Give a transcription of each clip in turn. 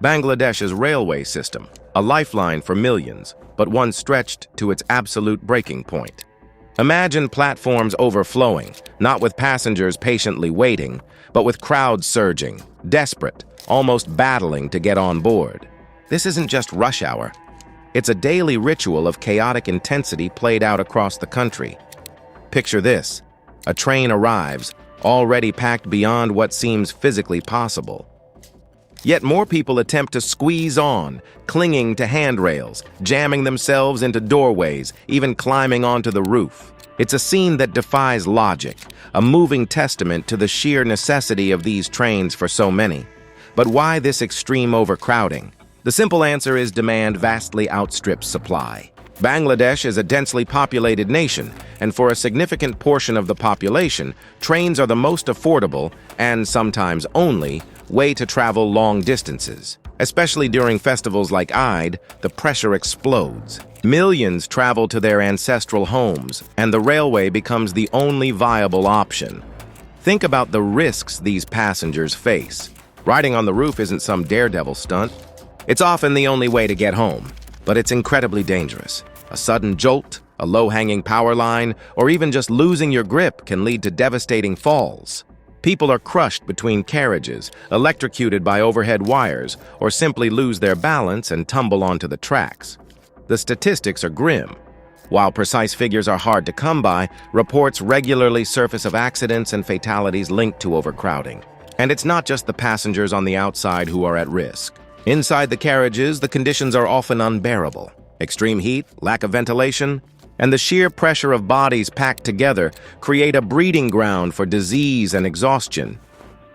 Bangladesh's railway system, a lifeline for millions, but one stretched to its absolute breaking point. Imagine platforms overflowing, not with passengers patiently waiting, but with crowds surging, desperate, almost battling to get on board. This isn't just rush hour. It's a daily ritual of chaotic intensity played out across the country. Picture this: a train arrives, already packed beyond what seems physically possible. Yet more people attempt to squeeze on, clinging to handrails, jamming themselves into doorways, even climbing onto the roof. It's a scene that defies logic, a moving testament to the sheer necessity of these trains for so many. But why this extreme overcrowding? The simple answer is demand vastly outstrips supply. Bangladesh is a densely populated nation, and for a significant portion of the population, trains are the most affordable, and sometimes only, way to travel long distances. Especially during festivals like Eid, the pressure explodes. Millions travel to their ancestral homes, and the railway becomes the only viable option. Think about the risks these passengers face. Riding on the roof isn't some daredevil stunt. It's often the only way to get home, but it's incredibly dangerous. A sudden jolt, a low-hanging power line, or even just losing your grip can lead to devastating falls. People are crushed between carriages, electrocuted by overhead wires, or simply lose their balance and tumble onto the tracks. The statistics are grim. While precise figures are hard to come by, reports regularly surface of accidents and fatalities linked to overcrowding. And it's not just the passengers on the outside who are at risk. Inside the carriages, the conditions are often unbearable. Extreme heat, lack of ventilation, and the sheer pressure of bodies packed together create a breeding ground for disease and exhaustion.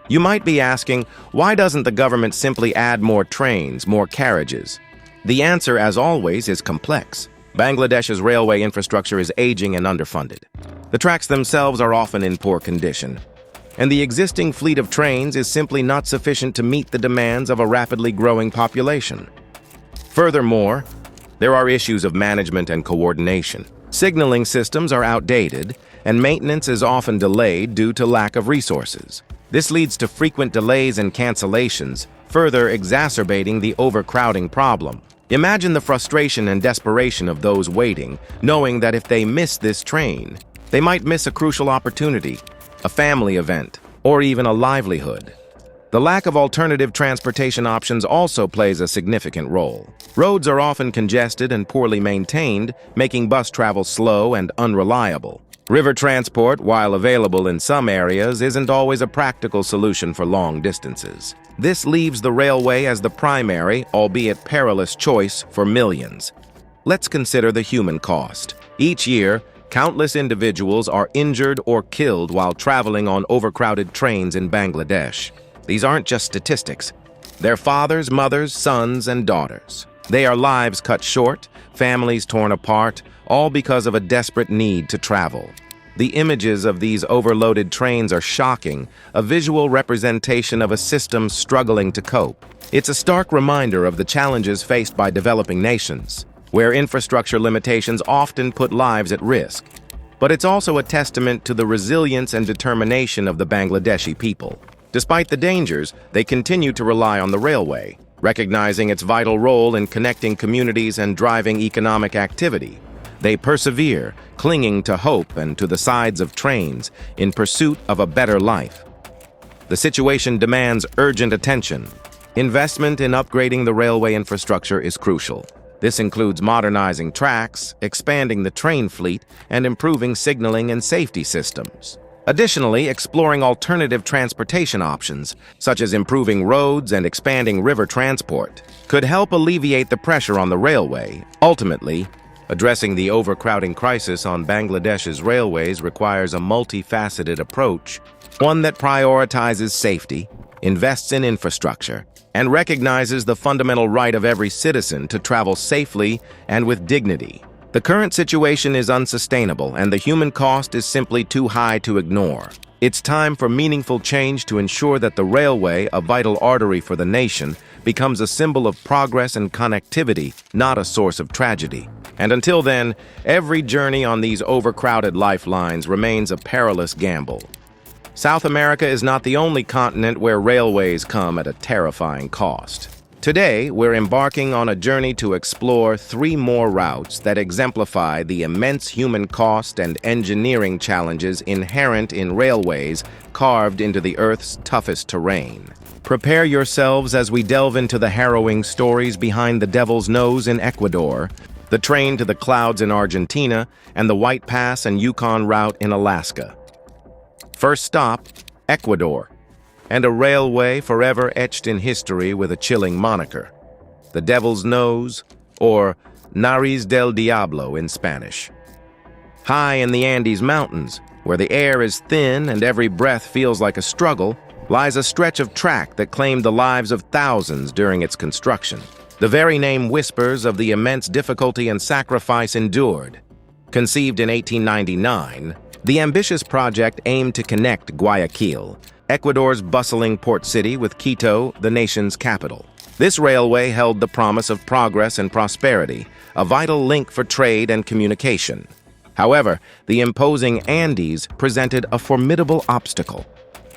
You might be asking, why doesn't the government simply add more trains, more carriages? The answer, as always, is complex. Bangladesh's railway infrastructure is aging and underfunded. The tracks themselves are often in poor condition, and the existing fleet of trains is simply not sufficient to meet the demands of a rapidly growing population. Furthermore, there are issues of management and coordination. Signaling systems are outdated, and maintenance is often delayed due to lack of resources. This leads to frequent delays and cancellations, further exacerbating the overcrowding problem. Imagine the frustration and desperation of those waiting, knowing that if they miss this train, they might miss a crucial opportunity, a family event, or even a livelihood. The lack of alternative transportation options also plays a significant role. Roads are often congested and poorly maintained, making bus travel slow and unreliable. River transport, while available in some areas, isn't always a practical solution for long distances. This leaves the railway as the primary, albeit perilous, choice for millions. Let's consider the human cost. Each year, countless individuals are injured or killed while traveling on overcrowded trains in Bangladesh. These aren't just statistics. They're fathers, mothers, sons, and daughters. They are lives cut short, families torn apart, all because of a desperate need to travel. The images of these overloaded trains are shocking, a visual representation of a system struggling to cope. It's a stark reminder of the challenges faced by developing nations, where infrastructure limitations often put lives at risk. But it's also a testament to the resilience and determination of the Bangladeshi people. Despite the dangers, they continue to rely on the railway, recognizing its vital role in connecting communities and driving economic activity. They persevere, clinging to hope and to the sides of trains in pursuit of a better life. The situation demands urgent attention. Investment in upgrading the railway infrastructure is crucial. This includes modernizing tracks, expanding the train fleet, and improving signaling and safety systems. Additionally, exploring alternative transportation options, such as improving roads and expanding river transport, could help alleviate the pressure on the railway. Ultimately, addressing the overcrowding crisis on Bangladesh's railways requires a multifaceted approach, one that prioritizes safety, invests in infrastructure, and recognizes the fundamental right of every citizen to travel safely and with dignity. The current situation is unsustainable, and the human cost is simply too high to ignore. It's time for meaningful change to ensure that the railway, a vital artery for the nation, becomes a symbol of progress and connectivity, not a source of tragedy. And until then, every journey on these overcrowded lifelines remains a perilous gamble. South America is not the only continent where railways come at a terrifying cost. Today, we're embarking on a journey to explore 3 more routes that exemplify the immense human cost and engineering challenges inherent in railways carved into the Earth's toughest terrain. Prepare yourselves as we delve into the harrowing stories behind the Devil's Nose in Ecuador, the train to the clouds in Argentina, and the White Pass and Yukon route in Alaska. First stop, Ecuador, and a railway forever etched in history with a chilling moniker, the Devil's Nose, or Nariz del Diablo in Spanish. High in the Andes Mountains, where the air is thin and every breath feels like a struggle, lies a stretch of track that claimed the lives of thousands during its construction. The very name whispers of the immense difficulty and sacrifice endured. Conceived in 1899, the ambitious project aimed to connect Guayaquil, Ecuador's bustling port city, with Quito, the nation's capital. This railway held the promise of progress and prosperity, a vital link for trade and communication. However, the imposing Andes presented a formidable obstacle: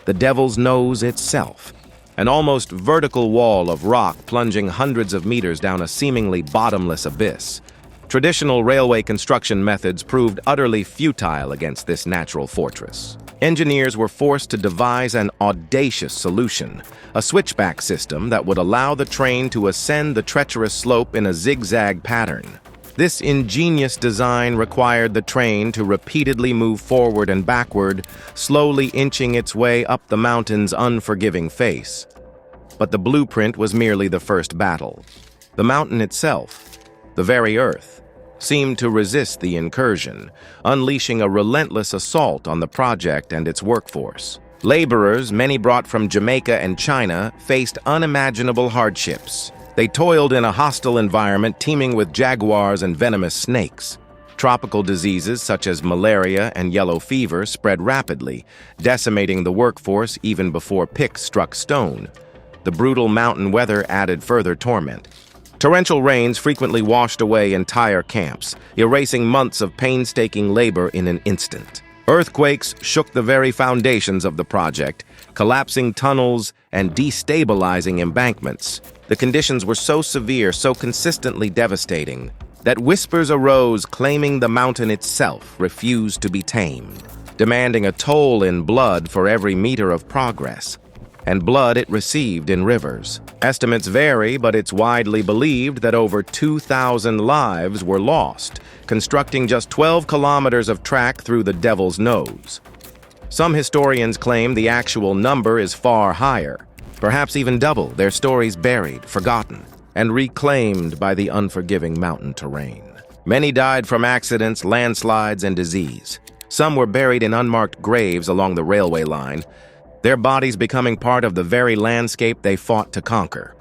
the Devil's Nose itself, an almost vertical wall of rock plunging hundreds of meters down a seemingly bottomless abyss. Traditional railway construction methods proved utterly futile against this natural fortress. Engineers were forced to devise an audacious solution, a switchback system that would allow the train to ascend the treacherous slope in a zigzag pattern. This ingenious design required the train to repeatedly move forward and backward, slowly inching its way up the mountain's unforgiving face. But the blueprint was merely the first battle. The mountain itself, the very earth, seemed to resist the incursion, unleashing a relentless assault on the project and its workforce. Laborers, many brought from Jamaica and China, faced unimaginable hardships. They toiled in a hostile environment teeming with jaguars and venomous snakes. Tropical diseases such as malaria and yellow fever spread rapidly, decimating the workforce even before picks struck stone. The brutal mountain weather added further torment. Torrential rains frequently washed away entire camps, erasing months of painstaking labor in an instant. Earthquakes shook the very foundations of the project, collapsing tunnels and destabilizing embankments. The conditions were so severe, so consistently devastating, that whispers arose claiming the mountain itself refused to be tamed, demanding a toll in blood for every meter of progress. And blood it received in rivers. Estimates vary, but it's widely believed that over 2,000 lives were lost, constructing just 12 kilometers of track through the Devil's Nose. Some historians claim the actual number is far higher, perhaps even double, their stories buried, forgotten, and reclaimed by the unforgiving mountain terrain. Many died from accidents, landslides, and disease. Some were buried in unmarked graves along the railway line, their bodies becoming part of the very landscape they fought to conquer.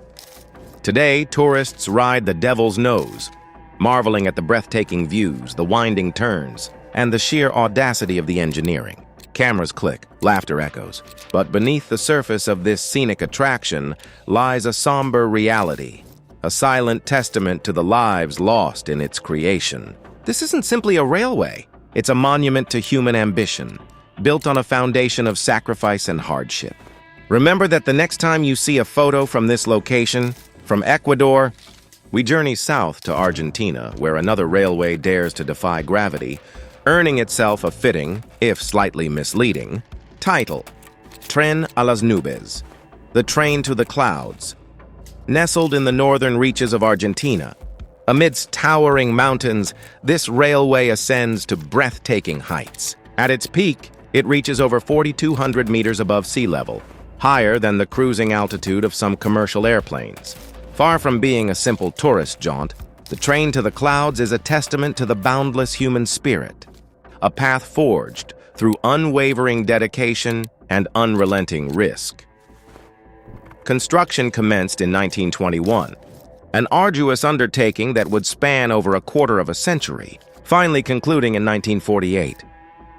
Today, tourists ride the Devil's Nose, marveling at the breathtaking views, the winding turns, and the sheer audacity of the engineering. Cameras click, laughter echoes. But beneath the surface of this scenic attraction lies a somber reality, a silent testament to the lives lost in its creation. This isn't simply a railway. It's a monument to human ambition, built on a foundation of sacrifice and hardship. Remember that the next time you see a photo from this location, from Ecuador, we journey south to Argentina, where another railway dares to defy gravity, earning itself a fitting, if slightly misleading, title: Tren a las Nubes, the train to the clouds. Nestled in the northern reaches of Argentina, amidst towering mountains, this railway ascends to breathtaking heights. At its peak, it reaches over 4,200 meters above sea level, higher than the cruising altitude of some commercial airplanes. Far from being a simple tourist jaunt, the train to the clouds is a testament to the boundless human spirit, a path forged through unwavering dedication and unrelenting risk. Construction commenced in 1921, an arduous undertaking that would span over a quarter of a century, finally concluding in 1948.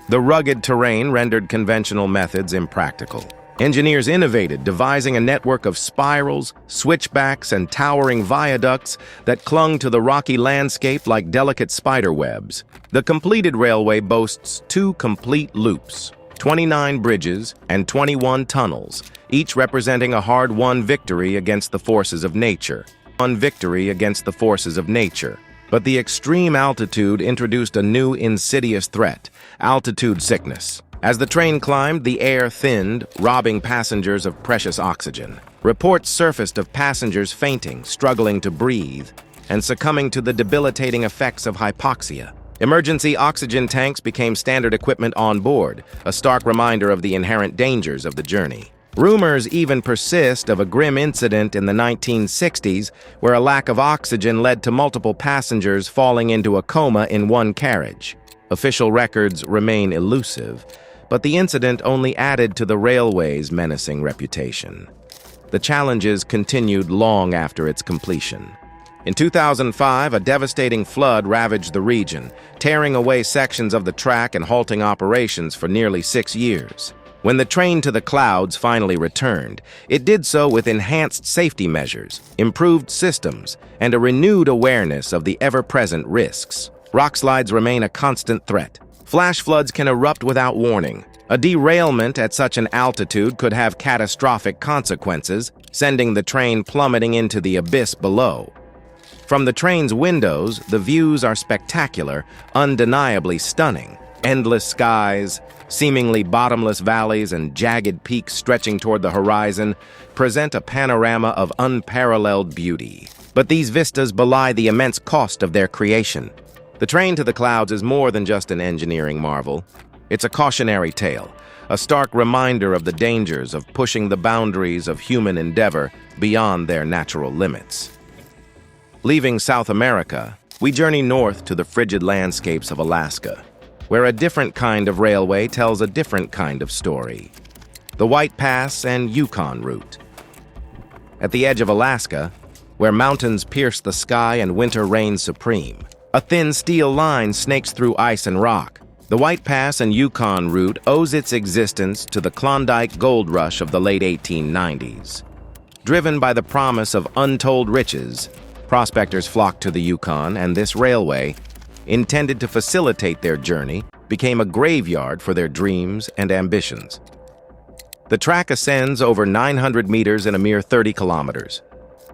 The rugged terrain rendered conventional methods impractical. Engineers innovated, devising a network of spirals, switchbacks, and towering viaducts that clung to the rocky landscape like delicate spider webs. The completed railway boasts 2 complete loops, 29 bridges, and 21 tunnels, each representing a hard-won victory against the forces of nature. But the extreme altitude introduced a new insidious threat: altitude sickness. As the train climbed, the air thinned, robbing passengers of precious oxygen. Reports surfaced of passengers fainting, struggling to breathe, and succumbing to the debilitating effects of hypoxia. Emergency oxygen tanks became standard equipment on board, a stark reminder of the inherent dangers of the journey. Rumors even persist of a grim incident in the 1960s where a lack of oxygen led to multiple passengers falling into a coma in one carriage. Official records remain elusive, but the incident only added to the railway's menacing reputation. The challenges continued long after its completion. In 2005, a devastating flood ravaged the region, tearing away sections of the track and halting operations for nearly 6 years. When the train to the clouds finally returned, it did so with enhanced safety measures, improved systems, and a renewed awareness of the ever-present risks. Rockslides remain a constant threat. Flash floods can erupt without warning. A derailment at such an altitude could have catastrophic consequences, sending the train plummeting into the abyss below. From the train's windows, the views are spectacular, undeniably stunning. Endless skies, seemingly bottomless valleys, and jagged peaks stretching toward the horizon present a panorama of unparalleled beauty. But these vistas belie the immense cost of their creation. The train to the clouds is more than just an engineering marvel. It's a cautionary tale, a stark reminder of the dangers of pushing the boundaries of human endeavor beyond their natural limits. Leaving South America, we journey north to the frigid landscapes of Alaska, where a different kind of railway tells a different kind of story. The White Pass and Yukon route. At the edge of Alaska, where mountains pierce the sky and winter reigns supreme, a thin steel line snakes through ice and rock. The White Pass and Yukon route owes its existence to the Klondike gold rush of the late 1890s. Driven by the promise of untold riches, prospectors flocked to the Yukon, and this railway, intended to facilitate their journey, became a graveyard for their dreams and ambitions. The track ascends over 900 meters in a mere 30 kilometers,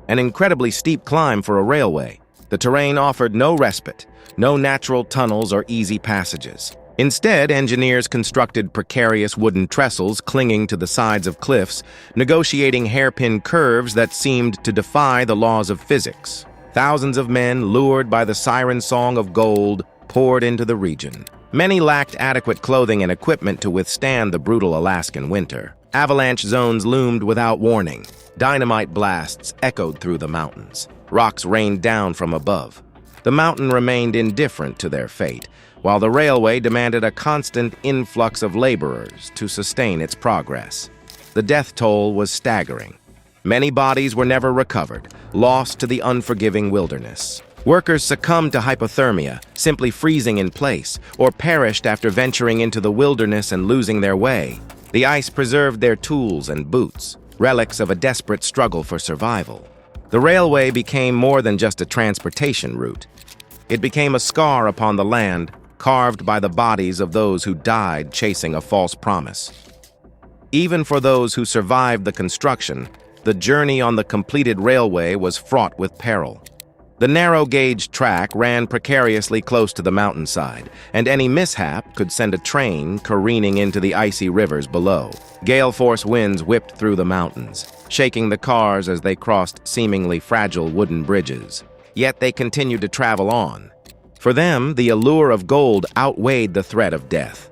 an incredibly steep climb for a railway. The terrain offered no respite, no natural tunnels or easy passages. Instead, engineers constructed precarious wooden trestles clinging to the sides of cliffs, negotiating hairpin curves that seemed to defy the laws of physics. Thousands of men, lured by the siren song of gold, poured into the region. Many lacked adequate clothing and equipment to withstand the brutal Alaskan winter. Avalanche zones loomed without warning. Dynamite blasts echoed through the mountains. Rocks rained down from above. The mountain remained indifferent to their fate, while the railway demanded a constant influx of laborers to sustain its progress. The death toll was staggering. Many bodies were never recovered, lost to the unforgiving wilderness. Workers succumbed to hypothermia, simply freezing in place, or perished after venturing into the wilderness and losing their way. The ice preserved their tools and boots, relics of a desperate struggle for survival. The railway became more than just a transportation route. It became a scar upon the land, carved by the bodies of those who died chasing a false promise. Even for those who survived the construction, the journey on the completed railway was fraught with peril. The narrow-gauge track ran precariously close to the mountainside, and any mishap could send a train careening into the icy rivers below. Gale-force winds whipped through the mountains, shaking the cars as they crossed seemingly fragile wooden bridges. Yet they continued to travel on. For them, the allure of gold outweighed the threat of death.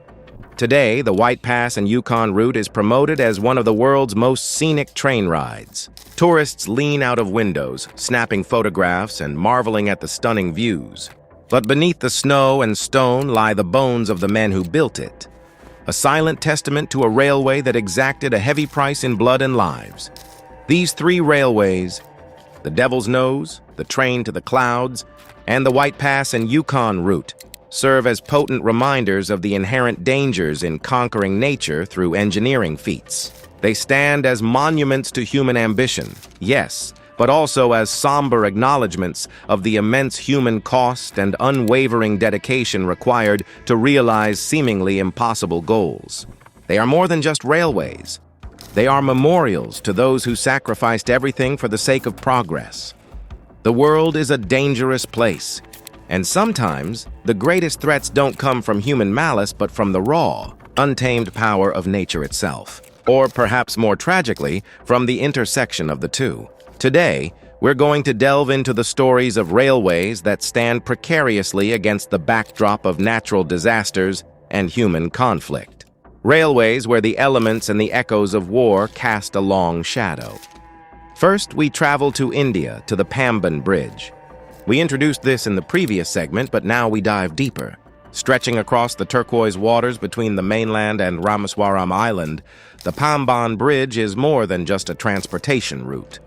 Today, the White Pass and Yukon route is promoted as one of the world's most scenic train rides. Tourists lean out of windows, snapping photographs and marveling at the stunning views. But beneath the snow and stone lie the bones of the men who built it, a silent testament to a railway that exacted a heavy price in blood and lives. These three railways, the Devil's Nose, the Train to the Clouds, and the White Pass and Yukon route, serve as potent reminders of the inherent dangers in conquering nature through engineering feats. They stand as monuments to human ambition, yes, but also as somber acknowledgments of the immense human cost and unwavering dedication required to realize seemingly impossible goals. They are more than just railways. They are memorials to those who sacrificed everything for the sake of progress. The world is a dangerous place, and sometimes the greatest threats don't come from human malice but from the raw, untamed power of nature itself. Or perhaps more tragically, from the intersection of the two. Today, we're going to delve into the stories of railways that stand precariously against the backdrop of natural disasters and human conflict. Railways where the elements and the echoes of war cast a long shadow. First, we travel to India, to the Pamban Bridge. We introduced this in the previous segment, but now we dive deeper. Stretching across the turquoise waters between the mainland and Ramaswaram Island, the Pamban Bridge is more than just a transportation route.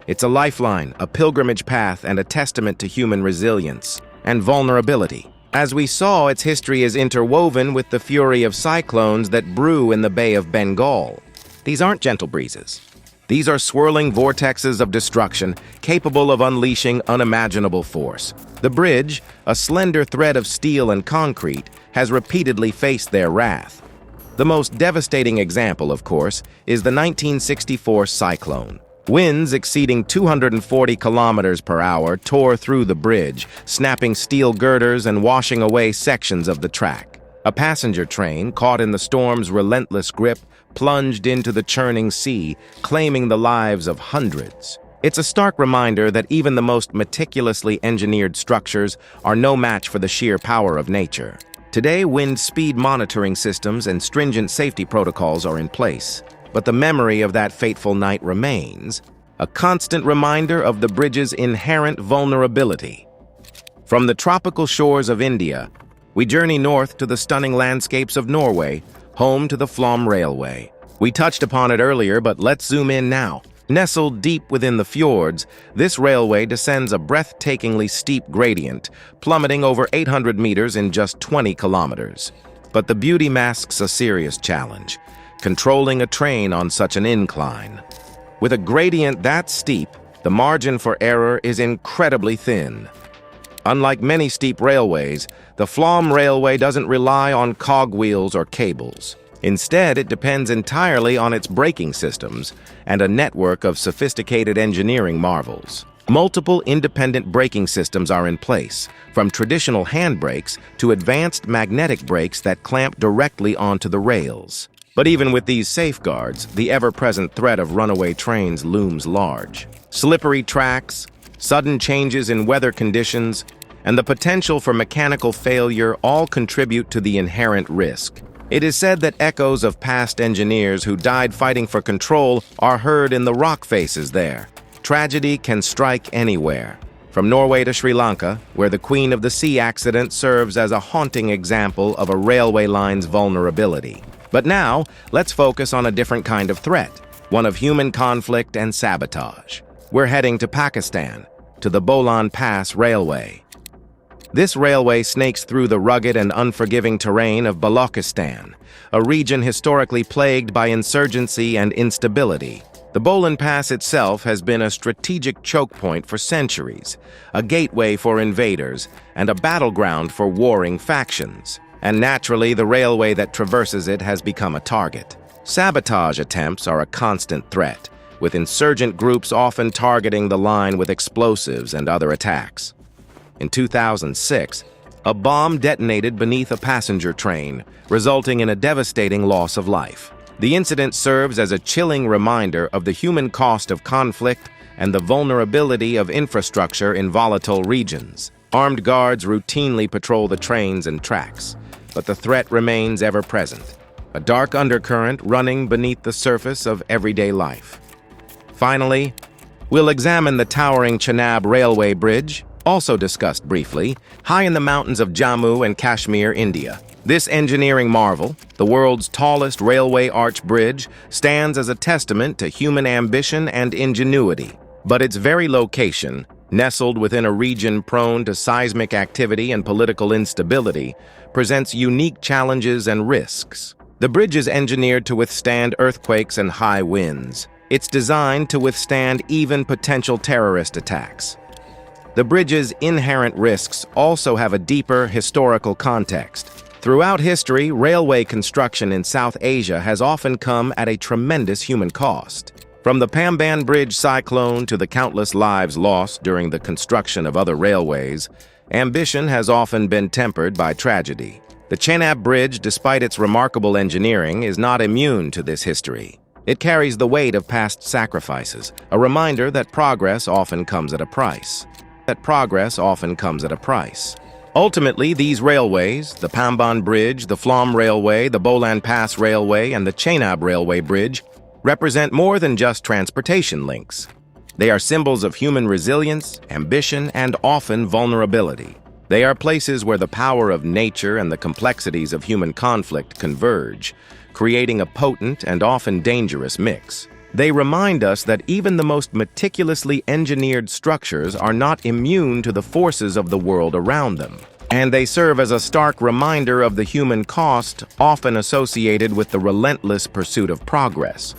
It's a lifeline, a pilgrimage path, and a testament to human resilience and vulnerability. As we saw, its history is interwoven with the fury of cyclones that brew in the Bay of Bengal. These aren't gentle breezes. These are swirling vortexes of destruction, capable of unleashing unimaginable force. The bridge, a slender thread of steel and concrete, has repeatedly faced their wrath. The most devastating example, of course, is the 1964 cyclone. Winds exceeding 240 kilometers per hour tore through the bridge, snapping steel girders and washing away sections of the track. A passenger train, caught in the storm's relentless grip, plunged into the churning sea, claiming the lives of hundreds. It's a stark reminder that even the most meticulously engineered structures are no match for the sheer power of nature. Today, wind speed monitoring systems and stringent safety protocols are in place, but the memory of that fateful night remains, a constant reminder of the bridge's inherent vulnerability. From the tropical shores of India, we journey north to the stunning landscapes of Norway, home to the Flåm Railway. We touched upon it earlier, but let's zoom in now. Nestled deep within the fjords, this railway descends a breathtakingly steep gradient, plummeting over 800 meters in just 20 kilometers. But the beauty masks a serious challenge, controlling a train on such an incline. With a gradient that steep, the margin for error is incredibly thin. Unlike many steep railways, the Flåm Railway doesn't rely on cogwheels or cables. Instead, it depends entirely on its braking systems and a network of sophisticated engineering marvels. Multiple independent braking systems are in place, from traditional handbrakes to advanced magnetic brakes that clamp directly onto the rails. But even with these safeguards, the ever-present threat of runaway trains looms large. Slippery tracks, sudden changes in weather conditions, and the potential for mechanical failure all contribute to the inherent risk. It is said that echoes of past engineers who died fighting for control are heard in the rock faces there. Tragedy can strike anywhere, from Norway to Sri Lanka, where the Queen of the Sea accident serves as a haunting example of a railway line's vulnerability. But now, let's focus on a different kind of threat, one of human conflict and sabotage. We're heading to Pakistan, to the Bolan Pass Railway. This railway snakes through the rugged and unforgiving terrain of Balochistan, a region historically plagued by insurgency and instability. The Bolan Pass itself has been a strategic choke point for centuries, a gateway for invaders, and a battleground for warring factions. And naturally, the railway that traverses it has become a target. Sabotage attempts are a constant threat, with insurgent groups often targeting the line with explosives and other attacks. In 2006, a bomb detonated beneath a passenger train, resulting in a devastating loss of life. The incident serves as a chilling reminder of the human cost of conflict and the vulnerability of infrastructure in volatile regions. Armed guards routinely patrol the trains and tracks, but the threat remains ever present, a dark undercurrent running beneath the surface of everyday life. Finally, we'll examine the towering Chenab Railway Bridge, also discussed briefly, high in the mountains of Jammu and Kashmir, India. This engineering marvel, the world's tallest railway arch bridge, stands as a testament to human ambition and ingenuity. But its very location, nestled within a region prone to seismic activity and political instability, presents unique challenges and risks. The bridge is engineered to withstand earthquakes and high winds. It's designed to withstand even potential terrorist attacks. The bridge's inherent risks also have a deeper historical context. Throughout history, railway construction in South Asia has often come at a tremendous human cost. From the Pamban Bridge cyclone to the countless lives lost during the construction of other railways, ambition has often been tempered by tragedy. The Chenab Bridge, despite its remarkable engineering, is not immune to this history. It carries the weight of past sacrifices, a reminder that progress often comes at a price. Ultimately, these railways, the Pamban Bridge, the Phlam Railway, the Bolan Pass Railway, and the Chenab Railway Bridge, represent more than just transportation links. They are symbols of human resilience, ambition, and often vulnerability. They are places where the power of nature and the complexities of human conflict converge, creating a potent and often dangerous mix. They remind us that even the most meticulously engineered structures are not immune to the forces of the world around them. And they serve as a stark reminder of the human cost often associated with the relentless pursuit of progress.